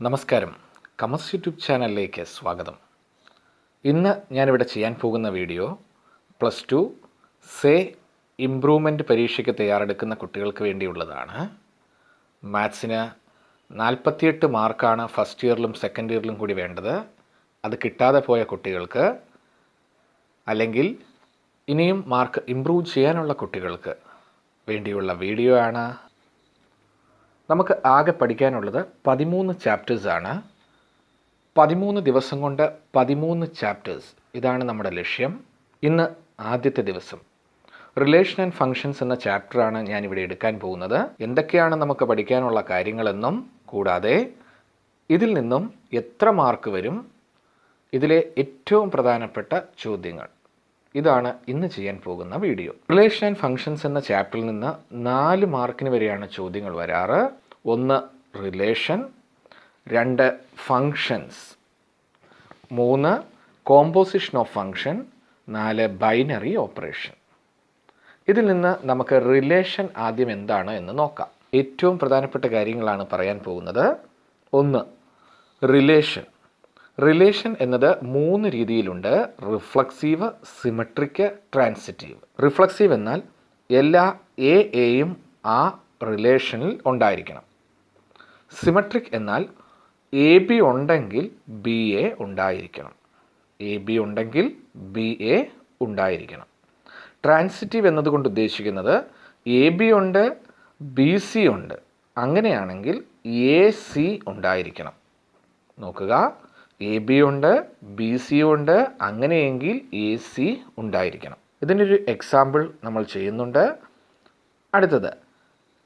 നമസ്കാരം, comers YouTube ചാനലിലേക്ക് സ്വാഗതം. ഇന്ന് ഞാനിവിടെ ചെയ്യാൻ പോകുന്ന വീഡിയോ +2 സേ ഇംപ്രൂവ്മെൻറ്റ് പരീക്ഷയ്ക്ക് തയ്യാറെടുക്കുന്ന കുട്ടികൾക്ക് വേണ്ടിയുള്ളതാണ്. മാത്സിന് 48 മാർക്കാണ് ഫസ്റ്റ് ഇയറിലും സെക്കൻഡ് ഇയറിലും കൂടി വേണ്ടത്. അത് കിട്ടാതെ പോയ കുട്ടികൾക്ക്, അല്ലെങ്കിൽ ഇനിയും മാർക്ക് ഇംപ്രൂവ് ചെയ്യാനുള്ള കുട്ടികൾക്ക് വേണ്ടിയുള്ള വീഡിയോ ആണ്. നമുക്ക് ആകെ പഠിക്കാനുള്ളത് 13 ചാപ്റ്റേഴ്സാണ്. 13 ദിവസം കൊണ്ട് 13 ചാപ്റ്റേഴ്സ്, ഇതാണ് നമ്മുടെ ലക്ഷ്യം. ഇന്ന് ആദ്യത്തെ ദിവസം റിലേഷൻ ആൻഡ് ഫങ്ഷൻസ് എന്ന ചാപ്റ്ററാണ് ഞാനിവിടെ എടുക്കാൻ പോകുന്നത്. എന്തൊക്കെയാണ് നമുക്ക് പഠിക്കാനുള്ള കാര്യങ്ങളെന്നും, കൂടാതെ ഇതിൽ നിന്നും എത്ര മാർക്ക് വരും, ഇതിലെ ഏറ്റവും പ്രധാനപ്പെട്ട ചോദ്യങ്ങൾ, ഇതാണ് ഇന്ന് ചെയ്യാൻ പോകുന്ന വീഡിയോ. റിലേഷൻ ആൻഡ് ഫങ്ഷൻസ് എന്ന ചാപ്റ്ററിൽ നിന്ന് 4 മാർക്കിന് വരെയാണ് ചോദ്യങ്ങൾ വരാറ്. 1 relation, 2 functions, 3 composition of function, 4 binary operation. ഇതിൽ നിന്ന് നമുക്ക് റിലേഷൻ ആദ്യം എന്താണ് എന്ന് നോക്കാം. ഏറ്റവും പ്രധാനപ്പെട്ട കാര്യങ്ങളാണ് പറയാൻ പോകുന്നത്. 1 റിലേഷൻ. റിലേഷൻ എന്നത് 3 രീതിയിലുണ്ട്: റിഫ്ലക്സീവ്, സിമെട്രിക്, ട്രാൻസിറ്റീവ്. റിഫ്ലക്സീവ് എന്നാൽ എല്ലാ എയും ആ റിലേഷനിൽ ഉണ്ടായിരിക്കണം. സിമെട്രിക് എന്നാൽ എ ബി ഉണ്ടെങ്കിൽ ബി എ ഉണ്ടായിരിക്കണം. എ ബി ഉണ്ടെങ്കിൽ ബി എ ഉണ്ടായിരിക്കണം. ട്രാൻസിറ്റീവ് എന്നതുകൊണ്ട് ഉദ്ദേശിക്കുന്നത് എ ബി ഉണ്ട്, ബി സി ഉണ്ട്, അങ്ങനെയാണെങ്കിൽ എ സി ഉണ്ടായിരിക്കണം. നോക്കുക, എ ബി ഉണ്ട്, ബി സി ഉണ്ട്, അങ്ങനെയെങ്കിൽ എ സി ഉണ്ടായിരിക്കണം. ഇതിൻ്റെ ഒരു എക്സാമ്പിൾ നമ്മൾ ചെയ്യുന്നുണ്ട്. അടുത്തത്,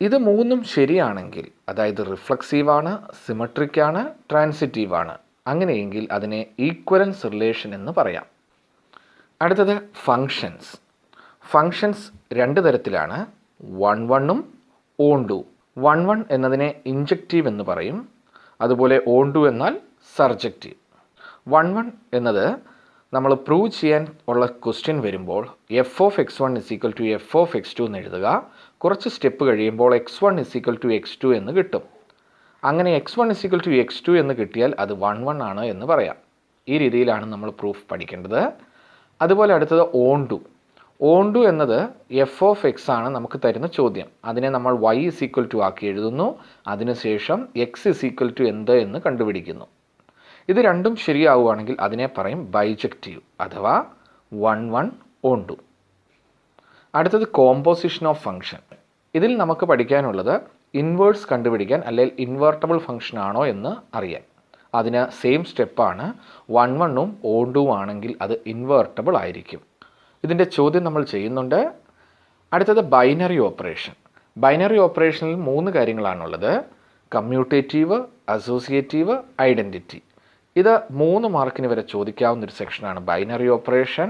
ഇത് 3ഉം ശരിയാണെങ്കിൽ, അതായത് റിഫ്ലക്സീവാണ്, സിമെട്രിക്കാണ്, ട്രാൻസിറ്റീവാണ്, അങ്ങനെയെങ്കിൽ അതിനെ ഈക്വലൻസ് റിലേഷൻ എന്ന് പറയാം. അടുത്തത് ഫങ്ഷൻസ്. ഫങ്ഷൻസ് 2 തരത്തിലാണ്: 1-1ഉം ഓൺ-ടു. 1-1 എന്നതിനെ ഇൻജക്റ്റീവ് എന്ന് പറയും. അതുപോലെ ഓൺ-ടു എന്നാൽ സർജക്റ്റീവ്. 1-1 എന്നത് നമ്മൾ പ്രൂവ് ചെയ്യാൻ ഉള്ള ക്വസ്റ്റ്യൻ വരുമ്പോൾ f(x1) = f(x2) എന്ന് എഴുതുക. കുറച്ച് സ്റ്റെപ്പ് കഴിയുമ്പോൾ x1 = x2 എന്ന് കിട്ടും. അങ്ങനെ x1 = x2 എന്ന് കിട്ടിയാൽ അത് 1-1 ആണ് എന്ന് പറയാം. ഈ രീതിയിലാണ് നമ്മൾ പ്രൂഫ് പഠിക്കേണ്ടത്. അതുപോലെ അടുത്തത് ഓൺ-ടു. ഓൺ-ടു എന്നത് f(x) ആണ് നമുക്ക് തരുന്ന ചോദ്യം. അതിനെ നമ്മൾ y = ആക്കി എഴുതുന്നു. അതിനുശേഷം x = എന്ത് എന്ന് കണ്ടുപിടിക്കുന്നു. ഇത് രണ്ടും ശരിയാവുകയാണെങ്കിൽ അതിനെ പറയും ബൈജക്റ്റീവ്, അഥവാ 1-1 ഓൺ-ടു. അടുത്തത് കോമ്പോസിഷൻ ഓഫ് ഫങ്ഷൻ. ഇതിൽ നമുക്ക് പഠിക്കാനുള്ളത് ഇൻവേഴ്സ് കണ്ടുപിടിക്കാൻ, അല്ലെങ്കിൽ ഇൻവേർട്ടബിൾ ഫങ്ഷൻ ആണോ എന്ന് അറിയാൻ. അതിന് സെയിം സ്റ്റെപ്പാണ്. 1-1ഉം ഓൺ-ടു ആണെങ്കിൽ അത് ഇൻവേർട്ടബിൾ ആയിരിക്കും. ഇതിൻ്റെ ചോദ്യം നമ്മൾ ചെയ്യുന്നുണ്ട്. അടുത്തത് ബൈനറി ഓപ്പറേഷൻ. ബൈനറി ഓപ്പറേഷനിൽ 3 കാര്യങ്ങളാണുള്ളത്: കമ്മ്യൂട്ടേറ്റീവ്, അസോസിയേറ്റീവ്, ഐഡൻറ്റിറ്റി. ഇത് 3 മാർക്കിന് വരെ ചോദിക്കാവുന്നൊരു സെക്ഷനാണ് ബൈനറി ഓപ്പറേഷൻ.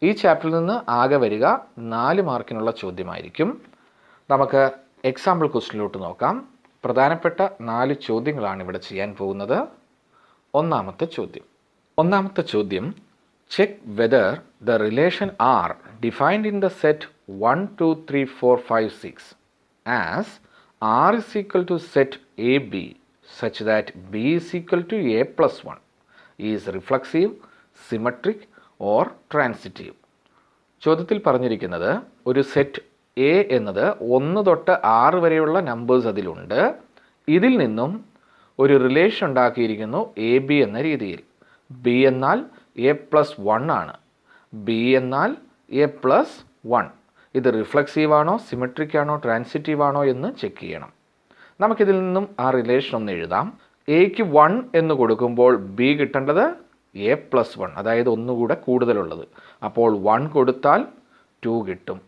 ഈ ചാപ്റ്ററിൽ നിന്ന് ആകെ വരിക 4 മാർക്കിനുള്ള ചോദ്യമായിരിക്കും. നമുക്ക് എക്സാമ്പിൾ ക്വസ്റ്റ്യനിലോട്ട് നോക്കാം. പ്രധാനപ്പെട്ട 4 ചോദ്യങ്ങളാണ് ഇവിടെ ചെയ്യാൻ പോകുന്നത്. ഒന്നാമത്തെ ചോദ്യം: check whether the relation R defined in the set 1, 2, 3, 4, 5, 6 as R is equal to set AB such that B is equal to A+1 is reflexive, symmetric or transitive. ചോദ്യത്തിൽ പറഞ്ഞിരിക്കുന്നത്, ഒരു സെറ്റ് എ എന്നത് 1 തൊട്ട് 6 വരെയുള്ള നമ്പേഴ്സ് അതിലുണ്ട്. ഇതിൽ നിന്നും ഒരു റിലേഷൻ ഉണ്ടാക്കിയിരിക്കുന്നു എ ബി എന്ന രീതിയിൽ. ബി എന്നാൽ A+1 ആണ്. ബി എന്നാൽ A+1. ഇത് റിഫ്ലക്സീവ് ആണോ, സിമെട്രിക് ആണോ, ട്രാൻസിറ്റീവ് ആണോ എന്ന് ചെക്ക് ചെയ്യണം. നമുക്കിതിൽ നിന്നും ആ റിലേഷൻ ഒന്ന് എഴുതാം. എക്ക് 1 എന്ന് കൊടുക്കുമ്പോൾ ബി കിട്ടേണ്ടത് A+1, അതായത് ഒന്നുകൂടെ കൂടുതലുള്ളത്. അപ്പോൾ 1 കൊടുത്താൽ 2 കിട്ടും.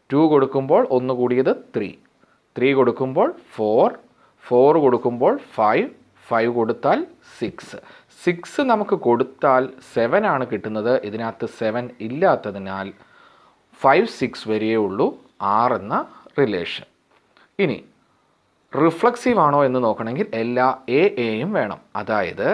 2 കൊടുക്കുമ്പോൾ 1 കൂടിയത് 3, 3 കൊടുക്കുമ്പോൾ 4, 4 കൊടുക്കുമ്പോൾ 5, 5 കൊടുത്താൽ 6, 6 നമുക്ക് കൊടുത്താൽ 7 ആണ് കിട്ടുന്നത്. ഇതിനകത്ത് 7 ഇല്ലാത്തതിനാൽ 5, 6 വരെയേ ഉള്ളൂ R എന്ന റിലേഷൻ. ഇനി റിഫ്ലക്സീവ് ആണോ എന്ന് നോക്കണമെങ്കിൽ എല്ലാ എയും വേണം. അതായത്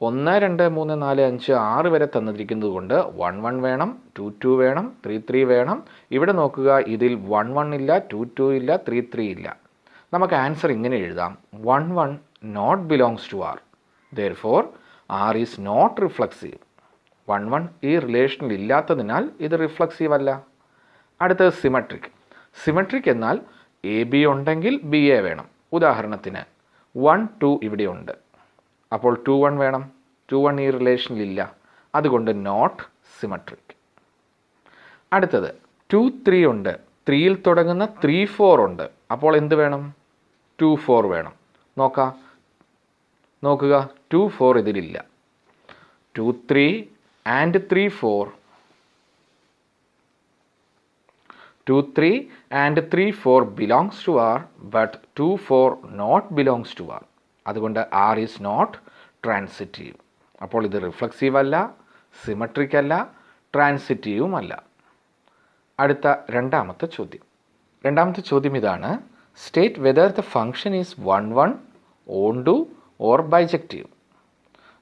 1, 2, 3, 4, 5, 6 വരെ തന്നിരിക്കുന്നത് കൊണ്ട് 1-1 വേണം, 2-2 വേണം, 3-3 വേണം. ഇവിടെ നോക്കുക, ഇതിൽ 1-1 ഇല്ല, 2-2 ഇല്ല, 3-3 ഇല്ല. നമുക്ക് ആൻസർ ഇങ്ങനെ എഴുതാം: 1-1 not belongs to R. Therefore, R is not reflexive. 1 ഈ റിലേഷനിൽ ഇല്ലാത്തതിനാൽ ഇത് റിഫ്ലക്സീവ് അല്ല. അടുത്തത് സിമെട്രിക്. സിമെട്രിക് എന്നാൽ എ ബി ഉണ്ടെങ്കിൽ ബി എ വേണം. ഉദാഹരണത്തിന് 1 2 ഇവിടെയുണ്ട്, അപ്പോൾ 2 1 വേണം. 2 1 ഈ റിലേഷനിലില്ല, അതുകൊണ്ട് നോട്ട് സിമെട്രിക്. അടുത്തത് 2 3 ഉണ്ട്, 3യിൽ തുടങ്ങുന്ന 3 4 ഉണ്ട്, അപ്പോൾ എന്ത് വേണം? 2 4 വേണം. നോക്കുക 2 4 ഇതിലില്ല. 2 3 and 3 4 2 3 and 3 4 belongs to R, but 2 4 not belongs to R. അതുകൊണ്ട് R is not transitive. അപ്പോൾ ഇത് റിഫ്ലക്സീവ് അല്ല, സിമെട്രിക് അല്ല, ട്രാൻസിറ്റീവും അല്ല. അടുത്ത രണ്ടാമത്തെ ചോദ്യം ഇതാണ്. State whether the function is 1 1 onto or bijective.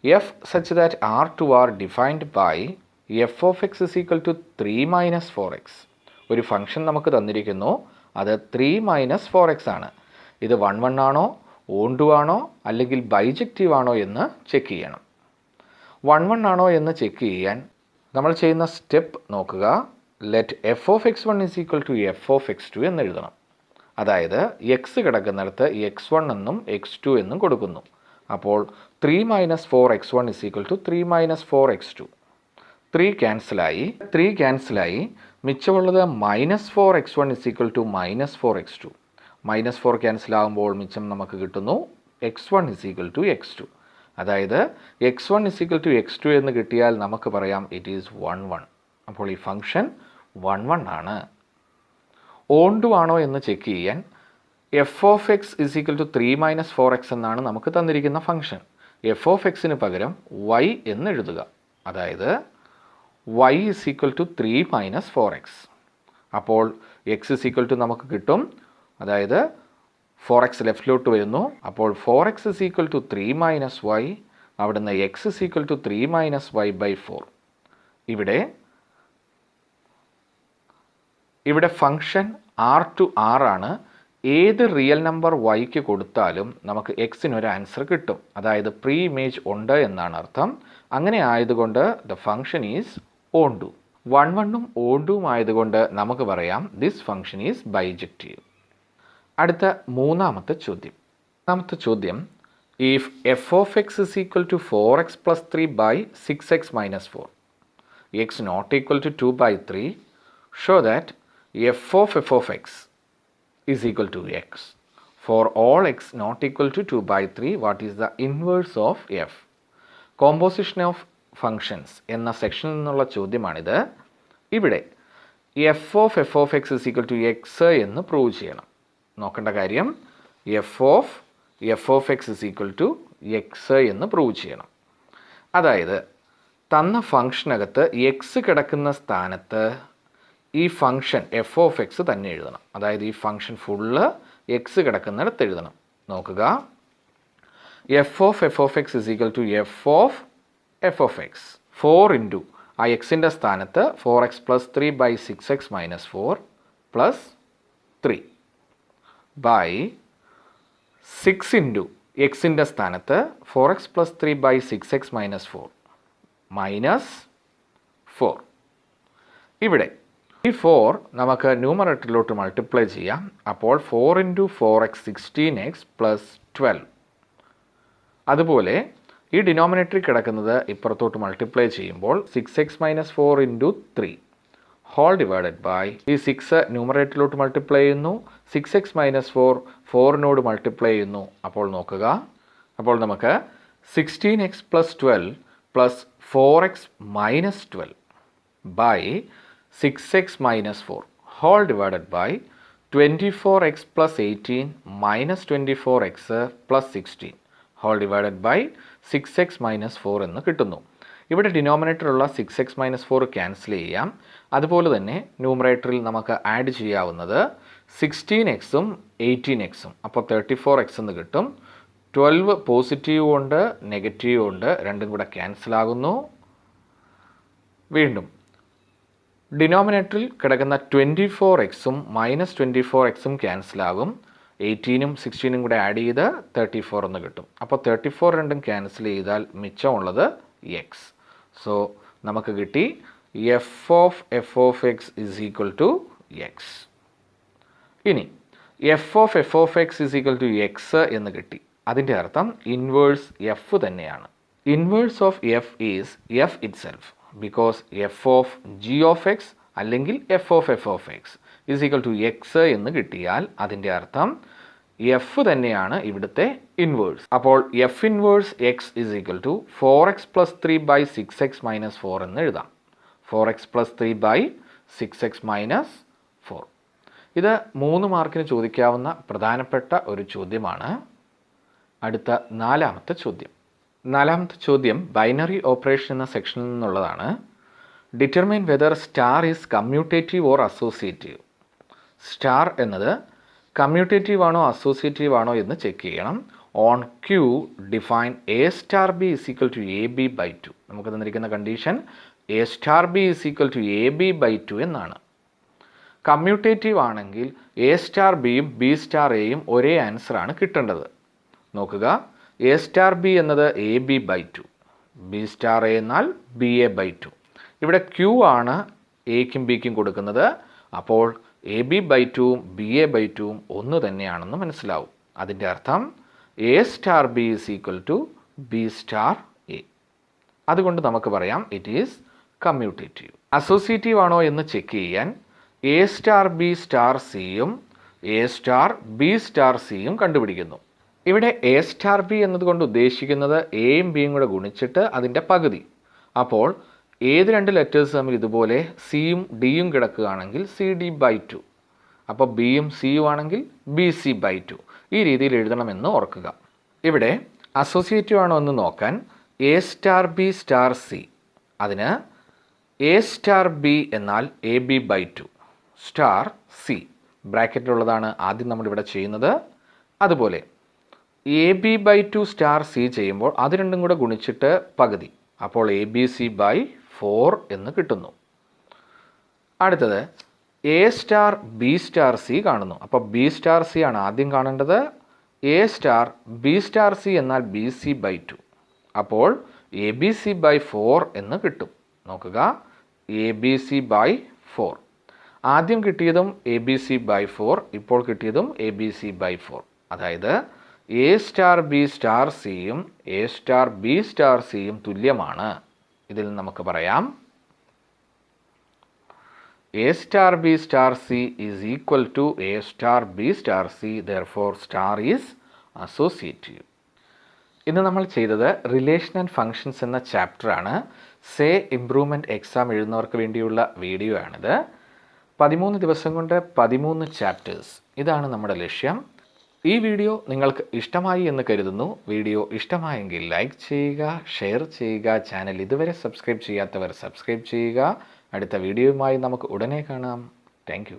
F such that R to R defined by f of x is equal to 3 minus 4x. ഒരു ഫംഗ്ഷൻ നമുക്ക് തന്നിരിക്കുന്നു, അത് 3 minus 4x ആണ്. ഇത് 1 1 ആണോ, ഓൺ ടു ആണോ, അല്ലെങ്കിൽ ബൈജക്റ്റീവ് ആണോ എന്ന് ചെക്ക് ചെയ്യണം. 1 1 ആണോ എന്ന് ചെക്ക് ചെയ്യാൻ നമ്മൾ ചെയ്യുന്ന സ്റ്റെപ്പ് നോക്കുക. Let f of x one is equal to f of x two എന്ന് എഴുതണം. അതായത് എക്സ് കിടക്കുന്നിടത്ത് x1 എന്നും x2 എന്നും കൊടുക്കുന്നു. അപ്പോൾ 3 minus 4x1 is equal to 3 minus 4x2. 3 ക്യാൻസലായി. മിച്ചമുള്ളത് -4x1 is equal to -4x2. -4 ക്യാൻസലാകുമ്പോൾ മിച്ചം നമുക്ക് കിട്ടുന്നു x1 is equal to x2. അതായത് x1 is equal to x2 എന്ന് കിട്ടിയാൽ നമുക്ക് പറയാം ഇറ്റ് ഈസ് 1 1. അപ്പോൾ ഈ ഫംഗ്ഷൻ 1 1 ആണ്. ഓൺ ടു ആണോ എന്ന് ചെക്ക് ചെയ്യാൻ f of x is equal to 3 minus 4x എന്നാണ് നമുക്ക് തന്നിരിക്കുന്ന ഫംഗ്ഷൻ. എഫ് ഓഫ് എക്സിന് പകരം y എന്ന് എഴുതുക. അതായത് y is equal to 3 minus 4x. അപ്പോൾ എക്സ് ഇസ് ഈക്വൽ ടു നമുക്ക് കിട്ടും, അതായത് 4x ലെഫ്റ്റിലോട്ട് വരുന്നു. അപ്പോൾ 4x is equal to 3 minus y. അവിടുന്ന് x is equal to 3 minus y by 4. ഇവിടെ ഫംഗ്ഷൻ ആർ ടു ആർ ആണ്. ഏത് റിയൽ നമ്പർ വൈക്ക് കൊടുത്താലും നമുക്ക് എക്സിനൊരു ആൻസർ കിട്ടും. അതായത് പ്രീ ഇമേജ് ഉണ്ട് എന്നാണ് അർത്ഥം. അങ്ങനെ ആയതുകൊണ്ട് the function is onto. 1 1 ഓൺ ടും ആയതുകൊണ്ട് നമുക്ക് പറയാം ദിസ് ഫംഗ്ഷൻ ഈസ് ബൈജക്റ്റീവ്. അടുത്ത മൂന്നാമത്തെ ചോദ്യം if f of x is equal to 4x plus 3 by 6x minus 4, x not equal to 2 by 3, show that f of x is equal to x. For all x not equal to 2 by 3, what is the inverse of f? Composition of functions എന്ന സെക്ഷനിൽ നിന്നുള്ള ചോദ്യമാണിത്. ഇവിടെ f of x is equal to x എന്ന് prove ചെയ്യണം. നോക്കേണ്ട കാര്യം f of x is equal to x എന്ന് prove ചെയ്യണം. അതായത് തന്ന ഫംഗ്ഷനകത്ത് x കിടക്കുന്ന സ്ഥാനത്ത് ഈ ഫംഗ്ഷൻ എഫ് ഓഫ് എക്സ് തന്നെ എഴുതണം. അതായത് ഈ ഫംഗ്ഷൻ ഫുള്ള് എക്സ് കിടക്കുന്നിടത്ത് എഴുതണം. നോക്കുക, f of x is equal to f of x 4 into ആ എക്സിൻ്റെ സ്ഥാനത്ത് 4x plus 3 by 6x minus 4 plus 3 by 6 into എക്സിൻ്റെ സ്ഥാനത്ത് 4x plus 3 by 6x minus 4 minus 4. ഇവിടെ ഈ 4 നമുക്ക് ന്യൂമറേറ്ററിലോട്ട് മൾട്ടിപ്ലൈ ചെയ്യാം. അപ്പോൾ 4 ഇൻറ്റു 4x 16x പ്ലസ് 12. അതുപോലെ ഈ ഡിനോമിനേറ്ററിൽ കിടക്കുന്നത് ഇപ്പുറത്തോട്ട് മൾട്ടിപ്ലൈ ചെയ്യുമ്പോൾ 6x minus 4 into 3 whole divided by ഈ 6 ന്യൂമറേറ്ററിലോട്ട് മൾട്ടിപ്ലൈ ചെയ്യുന്നു. 6x മൈനസ് 4 മൾട്ടിപ്ലൈ ചെയ്യുന്നു. അപ്പോൾ നോക്കുക, അപ്പോൾ നമുക്ക് 16x plus 12 plus 4x minus 12 by 6x minus 4 whole divided by 24x plus 18 minus 24x plus 16 whole divided by 6x minus 4 എന്ന് കിട്ടുന്നു. ഇവിടെ ഡിനോമിനേറ്ററുള്ള 6x minus 4 ക്യാൻസൽ ചെയ്യാം. അതുപോലെ തന്നെ ന്യൂമറേറ്ററിൽ നമുക്ക് ആഡ് ചെയ്യാവുന്നത് 16xും 18xും. അപ്പോൾ 34x എന്ന് കിട്ടും. 12 പോസിറ്റീവും ഉണ്ട് നെഗറ്റീവും ഉണ്ട്, രണ്ടും കൂടെ ക്യാൻസൽ ആകുന്നു. വീണ്ടും ഡിനോമിനേറ്ററിൽ കിടക്കുന്ന 24xും മൈനസ് 24xും ക്യാൻസലാകും. 18ഉം 16ഉം കൂടെ ആഡ് ചെയ്ത് 34 എന്ന് കിട്ടും. അപ്പോൾ 34 രണ്ടും ക്യാൻസൽ ചെയ്താൽ മിച്ചമുള്ളത് എക്സ്. സോ നമുക്ക് കിട്ടി f of x is equal to x. ഇനി f of x is equal to x എന്ന് കിട്ടി. അതിൻ്റെ അർത്ഥം ഇൻവേഴ്സ് എഫ് തന്നെയാണ്. Inverse of f is f itself. Because f of g of x അല്ലെങ്കിൽ f of x is equal to x എന്ന് കിട്ടിയാൽ അതിൻ്റെ അർത്ഥം എഫ് തന്നെയാണ് ഇവിടുത്തെ ഇൻവേഴ്സ്. അപ്പോൾ f inverse x is equal to 4x + 3 / 6x - 4 എന്ന് എഴുതാം. 4x + 3 / 6x - 4. ഇത് 3 മാർക്കിന് ചോദിക്കാവുന്ന പ്രധാനപ്പെട്ട ഒരു ചോദ്യമാണ്. അടുത്ത നാലാമത്തെ ചോദ്യം ബൈനറി ഓപ്പറേഷൻ എന്ന സെക്ഷനിൽ നിന്നുള്ളതാണ്. Determine whether star is commutative or associative. Star എന്നത് കമ്മ്യൂട്ടേറ്റീവ് ആണോ അസോസിയേറ്റീവ് ആണോ എന്ന് ചെക്ക് ചെയ്യണം. On Q define a star b is equal to a b by 2. നമുക്ക് തന്നിരിക്കുന്ന condition a star b is equal to a b by 2 എന്നാണ്. Commutative ആണെങ്കിൽ a star ബിയും ബി സ്റ്റാർ എയും ഒരേ ആൻസറാണ് കിട്ടേണ്ടത്. നോക്കുക, എ സ്റ്റാർ ബി എന്നത് a b by 2, b star A എന്നാൽ ബി എ ബൈ 2. ഇവിടെ ക്യൂ ആണ് എക്കും ബിക്കും കൊടുക്കുന്നത്. അപ്പോൾ എ ബി ബൈ 2ഉം ബി എ ബൈ 2ഉം ഒന്ന് തന്നെയാണെന്ന് മനസ്സിലാവും. അതിൻ്റെ അർത്ഥം a star b is equal to b star a. അതുകൊണ്ട് നമുക്ക് പറയാം ഇറ്റ് ഈസ് കമ്മ്യൂട്ടേറ്റീവ്. അസോസിയേറ്റീവ് ആണോ എന്ന് ചെക്ക് ചെയ്യാൻ എ സ്റ്റാർ ബി സ്റ്റാർ സിയും എ സ്റ്റാർ ബി സ്റ്റാർ സിയും കണ്ടുപിടിക്കുന്നു. ഇവിടെ എ സ്റ്റാർ ബി എന്നതുകൊണ്ട് ഉദ്ദേശിക്കുന്നത് എയും ബിയും കൂടെ ഗുണിച്ചിട്ട് അതിൻ്റെ പകുതി. അപ്പോൾ ഏത് 2 ലെറ്റേഴ്സ് തമ്മിൽ ഇതുപോലെ സിയും ഡിയും കിടക്കുകയാണെങ്കിൽ സി ഡി ബൈ 2. അപ്പോൾ ബിയും സിയും ആണെങ്കിൽ ബി സി ബൈ 2. ഈ രീതിയിൽ എഴുതണമെന്ന് ഓർക്കുക. ഇവിടെ അസോസിയേറ്റീവ് ആണോ എന്ന് നോക്കാൻ a star b star c, അതിന് എ സ്റ്റാർ ബി എന്നാൽ a b by 2 star c ബ്രാക്കറ്റിലുള്ളതാണ് ആദ്യം നമ്മളിവിടെ ചെയ്യുന്നത്. അതുപോലെ a b by 2 star c ചെയ്യുമ്പോൾ അത് രണ്ടും കൂടെ ഗുണിച്ചിട്ട് പകുതി. അപ്പോൾ എ ബി സി ബൈ 4 എന്ന് കിട്ടുന്നു. അടുത്തത് A star b star C കാണുന്നു. അപ്പോൾ ബി സ്റ്റാർ സി ആണ് ആദ്യം കാണേണ്ടത്. A star b star C എന്നാൽ ബി സി ബൈ 2. അപ്പോൾ എ ബി സി ബൈ 4 എന്ന് കിട്ടും. നോക്കുക, എ ബി സി ബൈ 4. ആദ്യം കിട്ടിയതും എ ബി സി ബൈ 4, ഇപ്പോൾ കിട്ടിയതും എ ബി സി ബൈ 4. അതായത് എ സ്റ്റാർ ബി സ്റ്റാർ സിയും എ സ്റ്റാർ ബി സ്റ്റാർ സിയും തുല്യമാണ്. ഇതിൽ നമുക്ക് പറയാം a star b star c is equal to a star b star c, therefore star is associative. ഇന്ന് നമ്മൾ ചെയ്തത് റിലേഷൻ ആൻഡ് ഫങ്ഷൻസ് എന്ന ചാപ്റ്ററാണ്. സേ ഇംപ്രൂവ്മെൻറ്റ് എക്സാം എഴുതുന്നവർക്ക് വേണ്ടിയുള്ള വീഡിയോ ആണിത്. 13 ദിവസം കൊണ്ട് 13 ചാപ്റ്റേഴ്സ്, ഇതാണ് നമ്മുടെ ലക്ഷ്യം. ഈ വീഡിയോ നിങ്ങൾക്ക് ഇഷ്ടമായി എന്ന് കരുതുന്നു. വീഡിയോ ഇഷ്ടമായെങ്കിൽ ലൈക്ക് ചെയ്യുക, ഷെയർ ചെയ്യുക. ചാനൽ ഇതുവരെ സബ്സ്ക്രൈബ് ചെയ്യാത്തവർ സബ്സ്ക്രൈബ് ചെയ്യുക. അടുത്ത വീഡിയോയുമായി നമുക്ക് ഉടനെ കാണാം. താങ്ക്